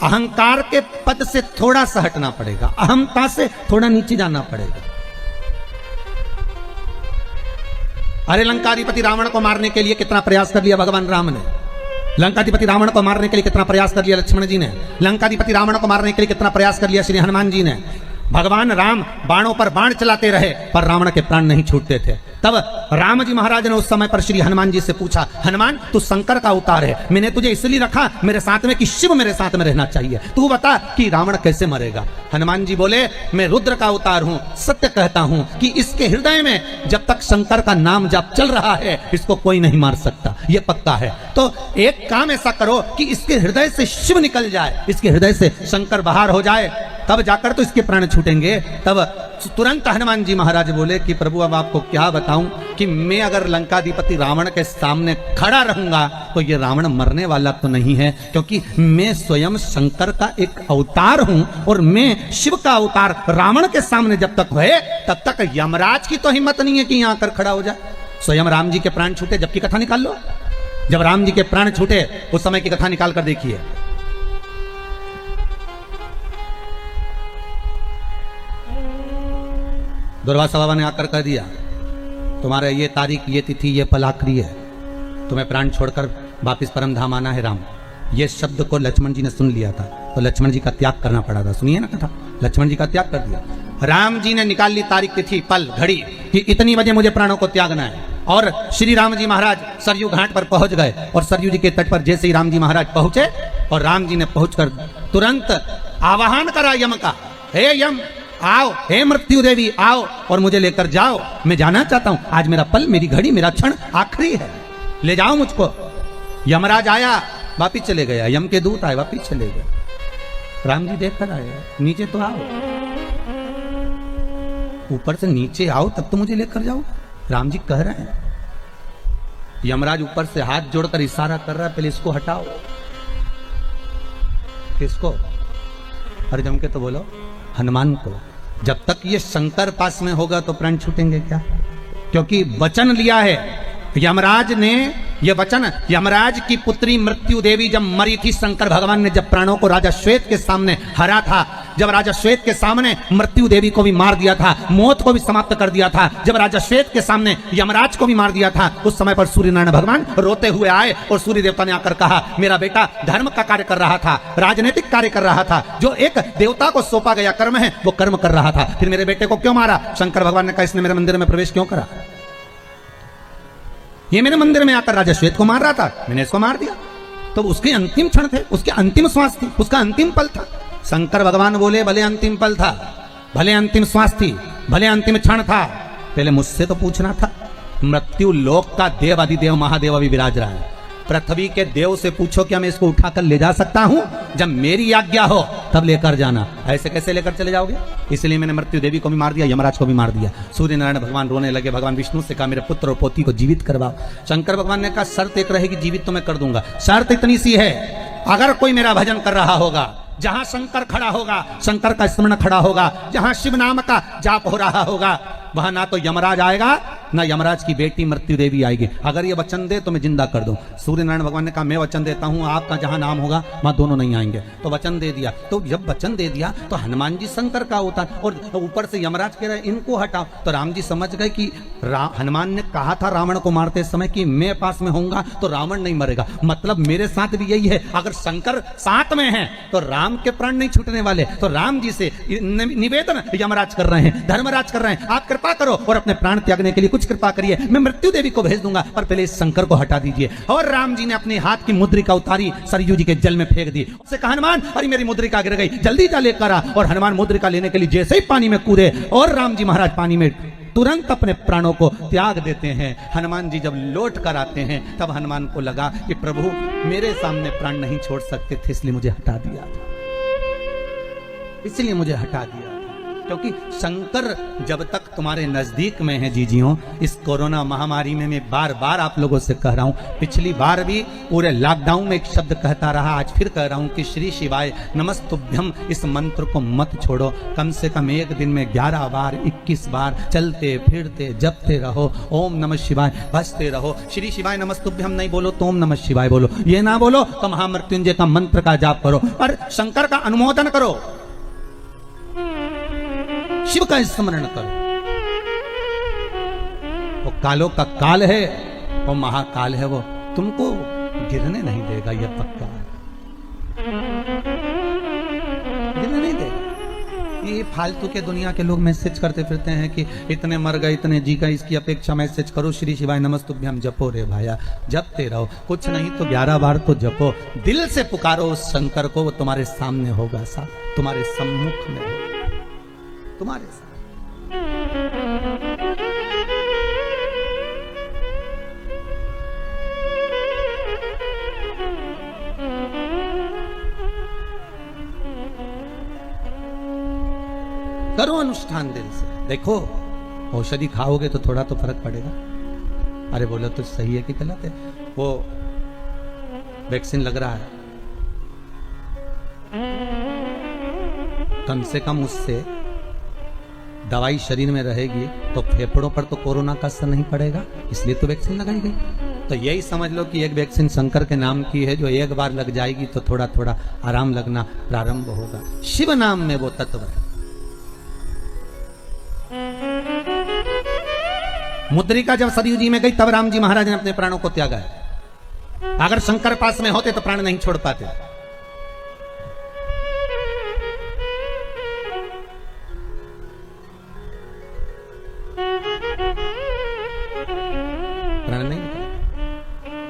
अहंकार के पद से थोड़ा सा हटना पड़ेगा, अहमता से थोड़ा नीचे जाना पड़ेगा। अरे लंकाधिपति रावण को मारने के लिए कितना प्रयास कर लिया भगवान राम ने, लंकाधिपति रावण को मारने के लिए कितना प्रयास कर लिया लक्ष्मण जी ने, लंकाधिपति रावण को मारने के लिए कितना प्रयास कर लिया श्री हनुमान जी ने। भगवान राम बाणों पर बाण चलाते रहे पर रावण के प्राण नहीं छूटते थे। तब राम जी महाराज ने उस समय पर श्री हनुमान जी से पूछा, हनुमान तू शंकर का अवतार है, मैंने तुझे इसलिए रखा मेरे साथ में कि शिव मेरे साथ में रहना चाहिए, तू बता कि रावण कैसे मरेगा। हनुमान जी बोले, मैं रुद्र का अवतार हूं, सत्य कहता हूं कि इसके हृदय में जब तक शंकर का नाम जाप चल रहा है इसको कोई नहीं मार सकता, ये पक्का है। तो एक काम ऐसा करो कि इसके हृदय से शिव निकल जाए, इसके हृदय से शंकर बाहर हो जाए, तब जाकर तो इसके प्राण छूटेंगे। तब तुरंत हनुमान जी महाराज बोले कि प्रभु अब आपको क्या बताऊं कि मैं अगर लंकाधिपति रावण के सामने खड़ा रहूंगा तो ये रावण मरने वाला तो नहीं है, क्योंकि मैं स्वयं शंकर का एक अवतार हूं और मैं शिव का अवतार रावण के सामने जब तक है तब तक यमराज की तो हिम्मत नहीं है कि यहां आकर खड़ा हो जाए। स्वयं राम जी के प्राण छूटे जब की कथा निकाल लो, जब राम जी के प्राण छूटे उस समय की कथा निकाल कर देखिए। दुर्वासा बाबा ने आकर कह दिया, तुम्हारे ये तारीख, ये तिथि, ये पल आखिरी है, तुम्हें प्राण छोड़कर वापिस परम धाम आना है राम। ये शब्द को लक्ष्मण जी ने सुन लिया था तो लक्ष्मण जी का त्याग करना पड़ा था। सुनिए ना कथा, लक्ष्मण जी का त्याग कर दिया। राम जी ने निकाल ली तारीख, तिथि, पल, घड़ी कि इतनी बजे मुझे प्राणों को त्यागना है। और श्री राम जी महाराज सरयू घाट पर पहुंच गए और सरयू जी के तट पर जैसे ही राम जी महाराज पहुंचे और राम जी ने पहुंचकर तुरंत आवाहन करा यम का, हे यम आओ, हे मृत्यु देवी आओ और मुझे लेकर जाओ, मैं जाना चाहता हूं, आज मेरा पल, मेरी घड़ी, मेरा क्षण आखिरी है, ले जाओ मुझको। यमराज आया, वापिस चले गया, यम के दूत आए, वापिस चले गए। राम जी देख कर आए, नीचे तो आओ, ऊपर से नीचे आओ तब तो मुझे लेकर जाओ। राम जी कह रहे हैं, यमराज ऊपर से हाथ जोड़कर इशारा कर रहा है, पहले इसको हटाओ। किसको? अरे जम के तो बोलो, हनुमान को। जब तक ये शंकर पास में होगा तो प्राण छूटेंगे क्या? क्योंकि वचन लिया है यमराज ने, ये वचन, यमराज की पुत्री मृत्यु देवी जब मरी थी, शंकर भगवान ने जब प्राणों को राजा श्वेत के सामने हरा था, जब राजा श्वेत के सामने मृत्यु देवी को भी मार दिया था, मौत को भी समाप्त कर दिया था, जब राजा श्वेत के सामने यमराज को भी मार दिया था, उस समय पर सूर्य नारायण भगवान रोते हुए आए और सूर्य देवता ने आकर कहा, मेरा बेटा धर्म का कार्य कर रहा था, राजनीतिक कार्य कर रहा था, जो एक देवता को सौंपा गया कर्म है वो कर्म कर रहा था, फिर मेरे बेटे को क्यों मारा? शंकर भगवान ने कहा, इसने मेरे मंदिर में प्रवेश क्यों करा? ये मेरे मंदिर में आकर राजा श्वेत को मार रहा था, मैंने इसको मार दिया। तो उसके अंतिम क्षण थे, उसके अंतिम श्वास थी, उसका अंतिम पल था। शंकर भगवान बोले, भले अंतिम पल था, भले अंतिम श्वास थी, भले अंतिम क्षण था, पहले मुझसे तो पूछना था। मृत्यु लोक का देव अधिदेव महादेव अभी विराज रहा है, पृथ्वी के देव से पूछो क्या मैं इसको उठाकर ले जा सकता हूं? जब मेरी आज्ञा हो तब लेकर जाना, ऐसे कैसे लेकर चले जाओगे? इसलिए मैंने मृत्यु देवी को भी मार दिया, यमराज को भी मार दिया। सूर्य नारायण भगवान रोने लगे, भगवान विष्णु से कहा, मेरे पुत्र और पोती को जीवित करवाओ। शंकर भगवान ने कहा, शर्त एक रहेगी, जीवित तो मैं कर दूंगा, शर्त इतनी सी है, अगर कोई मेरा भजन कर रहा होगा, जहां शंकर खड़ा होगा, शंकर का स्मरण खड़ा होगा, जहां शिव नाम का जाप हो रहा होगा, वहां ना तो यमराज आएगा ना यमराज की बेटी मृत्यु देवी आएगी। अगर ये वचन दे तो मैं जिंदा कर दूं। सूर्य नारायण भगवान ने कहा, मैं वचन देता हूं, आपका जहां नाम होगा वहां दोनों नहीं आएंगे। तो वचन दे दिया। तो जब वचन दे दिया तो हनुमान जी शंकर का होता और ऊपर से यमराज कह रहे इनको हटाओ। तो राम जी समझ गए कि हनुमान ने कहा था रावण को मारते समय कि मैं पास में होऊंगा तो रावण नहीं मरेगा, मतलब मेरे साथ भी यही है, अगर शंकर साथ में है तो राम के प्राण नहीं छूटने वाले। तो राम जी से निवेदन यमराज कर रहे हैं, धर्मराज कर रहे हैं, आप कृपा करो और अपने प्राण त्यागने के लिए कुछ कृपा करिए, मैं मृत्यु देवी को भेज दूंगा, पर पहले इस शंकर को हटा दीजिए। और राम जी ने अपने हाथ की मुद्रिका उतारी, सरयू जी के जल में फेंक दी। उससे कहा, हनुमान अरे मेरी मुद्रिका गिर गई, जल्दी जा लेकर आ। और हनुमान मुद्रिका लेने के लिए जैसे ही पानी में कूदे और राम जी महाराज पानी में तुरंत अपने प्राणों को त्याग देते हैं। हनुमान जी जब लौट कर आते हैं तब हनुमान को लगा कि प्रभु मेरे सामने प्राण नहीं छोड़ सकते थे, इसलिए मुझे हटा दिया था, इसलिए मुझे हटा दिया था। क्योंकि शंकर जब तक तुम्हारे नजदीक में है जीजियों, इस कोरोना महामारी में मैं बार बार आप लोगों से कह रहा हूं, पिछली बार भी पूरे लॉकडाउन में एक शब्द कहता रहा, आज फिर कह रहा हूं कि श्री शिवाय नमस्तुभ्यम इस मंत्र को मत छोड़ो। कम से कम एक दिन में 11 बार 21 बार चलते फिरते जपते रहो, ओम नमः शिवाय बसते रहो। श्री शिवाय नमस्तुभ्यम नहीं बोलो तो ओम नमः शिवाय बोलो, ये ना बोलो तो महामृत्युंजय का मंत्र का जाप करो, पर शंकर का अनुमोदन करो, शिव का स्मरण करो। वो कालों का काल है, वो महाकाल है, वो तुमको गिरने नहीं देगा, ये पक्का है, गिरने नहीं देगा। ये फालतू के दुनिया के लोग मैसेज करते फिरते हैं कि इतने मर गए इतने जी गए, इसकी अपेक्षा मैसेज करो श्री शिवाय नमस्तुभ्यम जपो रे भाया, जपते रहो, कुछ नहीं तो 11 बार तो जपो, दिल से पुकारो उस शंकर को, वो तुम्हारे सामने होगा, साहब तुम्हारे सम्मुख में होगा, तुम्हारे साथ। करो अनुष्ठान दिल से, देखो औषधि खाओगे तो थोड़ा तो फर्क पड़ेगा। अरे बोलो तो सही है कि गलत है? वो वैक्सीन लग रहा है, कम से कम उससे दवाई शरीर में रहेगी तो फेफड़ों पर तो कोरोना का असर नहीं पड़ेगा, इसलिए तो वैक्सीन लगाई गई। तो यही समझ लो कि एक वैक्सीन शंकर के नाम की है, जो एक बार लग जाएगी तो थोड़ा थोड़ा आराम लगना प्रारंभ होगा। शिव नाम में वो तत्व है। मुद्रिका जब सरयू जी में गई तब राम जी महाराज ने अपने प्राणों को त्यागा है। अगर शंकर पास में होते तो प्राण नहीं छोड़ पाते। प्राण नहीं,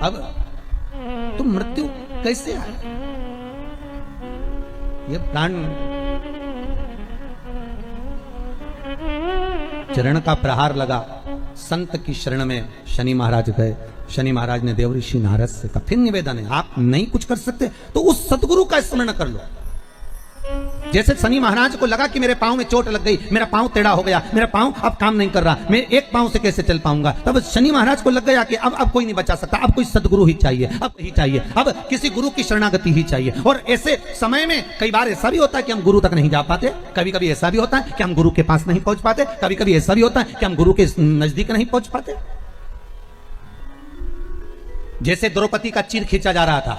अब तुम मृत्यु कैसे आए? ये प्राण चरण का प्रहार लगा, संत की शरण में शनि महाराज गए। शनि महाराज ने देवऋषि नारद से कहा, फिर निवेदन है, आप नहीं कुछ कर सकते तो उस सतगुरु का स्मरण कर लो। जैसे शनि महाराज को लगा कि मेरे पांव में चोट लग गई, मेरा पांव टेढ़ा हो गया, मेरा पांव अब काम नहीं कर रहा, मैं एक पांव से कैसे चल पाऊंगा, तब शनि महाराज को लग गया कि अब कोई नहीं बचा सकता, अब कोई सदगुरु ही चाहिए, अब ही चाहिए, अब किसी गुरु की शरणागति ही चाहिए। और ऐसे समय में कई बार ऐसा भी होता है कि हम गुरु तक नहीं जा पाते, कभी कभी ऐसा भी होता है कि हम गुरु के पास नहीं पहुंच पाते, कभी कभी ऐसा भी होता है कि हम गुरु के नजदीक नहीं पहुंच पाते। जैसे द्रौपदी का चीर खींचा जा रहा था,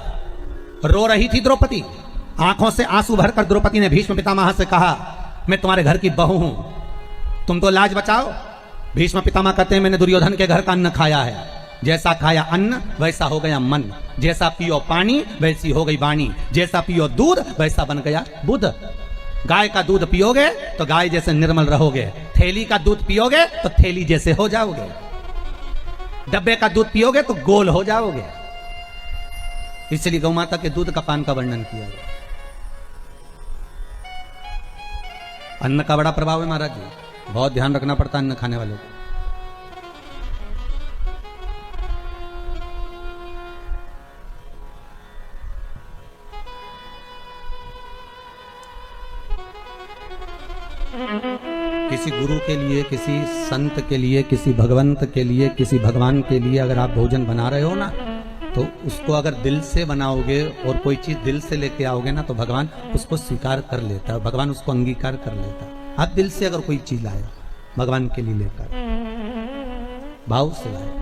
रो रही थी द्रौपदी, आंखों से आंसू भरकर द्रौपदी ने भीष्म पितामह से कहा, मैं तुम्हारे घर की बहू हूं, तुम तो लाज बचाओ। भीष्म पितामह कहते हैं, मैंने दुर्योधन के घर का अन्न खाया है, जैसा खाया अन्न वैसा हो गया मन, जैसा पियो पानी वैसी हो गई वाणी, जैसा पियो दूध वैसा बन गया बुध। गाय का दूध पियोगे तो गाय जैसे निर्मल रहोगे, थैली का दूध पियोगे तो थैली जैसे हो जाओगे, डब्बे का दूध पियोगे तो गोल हो जाओगे। इसलिए गौ माता के दूध का पान का वर्णन किया गया। अन्न का बड़ा प्रभाव है महाराज जी, बहुत ध्यान रखना पड़ता है अन्न खाने वालों को। किसी गुरु के लिए, किसी संत के लिए, किसी भगवंत के लिए, किसी भगवान के लिए अगर आप भोजन बना रहे हो ना, तो उसको अगर दिल से बनाओगे और कोई चीज दिल से लेके आओगे ना, तो भगवान उसको स्वीकार कर लेता है, भगवान उसको अंगीकार कर लेता है। आप दिल से अगर कोई चीज लाए भगवान के लिए लेकर, भाव से लाए,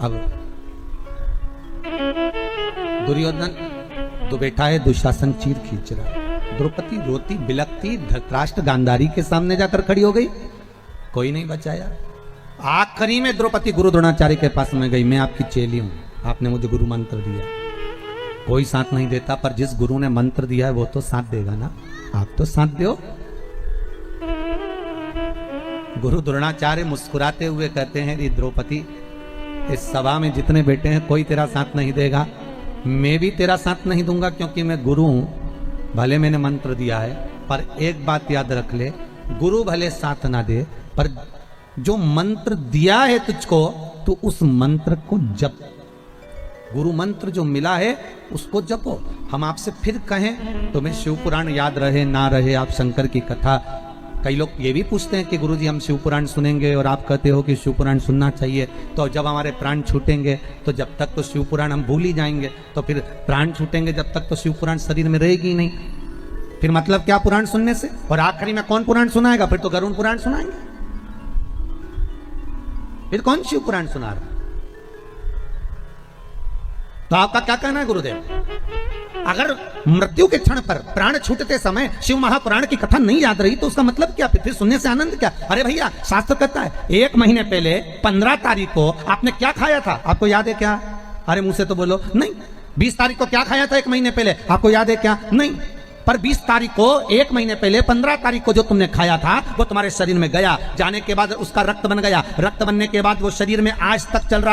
अब दुर्योधन तो बैठा है, दुशासन चीर खींच रहा है, द्रौपदी रोती बिलकती धृतराष्ट्र गांधारी के सामने जाकर खड़ी हो गई, कोई नहीं बचाया। आखिरी में द्रौपदी गुरु द्रोणाचार्य के पास में गई, मैं आपकी चेली हूं, आपने मुझे गुरु मंत्र दिया। कोई साथ नहीं देता, पर जिस गुरु ने मंत्र दिया है वो तो साथ देगा ना, आप तो साथ दो। गुरु द्रोणाचार्य मुस्कुराते हुए कहते हैं, रे द्रौपदी, इस सभा में जितने बैठे हैं कोई तेरा साथ नहीं देगा, मैं भी तेरा साथ नहीं दूंगा, क्योंकि मैं गुरु हूं। भले मैंने मंत्र दिया है, पर एक बात याद रख ले, गुरु भले साथ ना दे, पर जो मंत्र दिया है तुझको तो उस मंत्र को जप, गुरु मंत्र जो मिला है उसको जपो। हम आपसे फिर कहें तुम्हें शिव पुराण याद रहे ना रहे, आप शंकर की कथा, कई लोग ये भी पूछते हैं कि गुरुजी हम शिव पुराण सुनेंगे और आप कहते हो कि शिव पुराण सुनना चाहिए, तो जब हमारे प्राण छूटेंगे तो जब तक तो शिव पुराण हम भूल ही जाएंगे, तो फिर प्राण छूटेंगे जब तक तो शिव पुराण शरीर में रहेगी ही नहीं, फिर मतलब क्या पुराण सुनने से? और आखिरी में कौन पुराण सुनाएगा? फिर तो गरुड़ पुराण सुनाएंगे, फिर कौन शिव पुराण सुना रहा? तो आपका क्या कहना है गुरुदेव? अगर मृत्यु के क्षण पर प्राण छूटते समय शिव महापुराण की कथा नहीं याद रही तो उसका मतलब क्या? फिर सुनने से आनंद क्या? अरे भैया शास्त्र कहता है 1 महीने पहले 15 तारीख को आपने क्या खाया था, आपको याद है क्या? अरे मुंह से तो बोलो नहीं। 20 तारीख को क्या खाया था 1 महीने पहले, आपको याद है क्या? नहीं। पर 20 तारीख को 1 महीने पहले 15 तारीख को जो तुमने खाया था वो तुम्हारे शरीर में गया, जाने के बाद उसका रक्त बन गया, रक्त बनने के बाद वो शरीर में आज तक चल रहा है।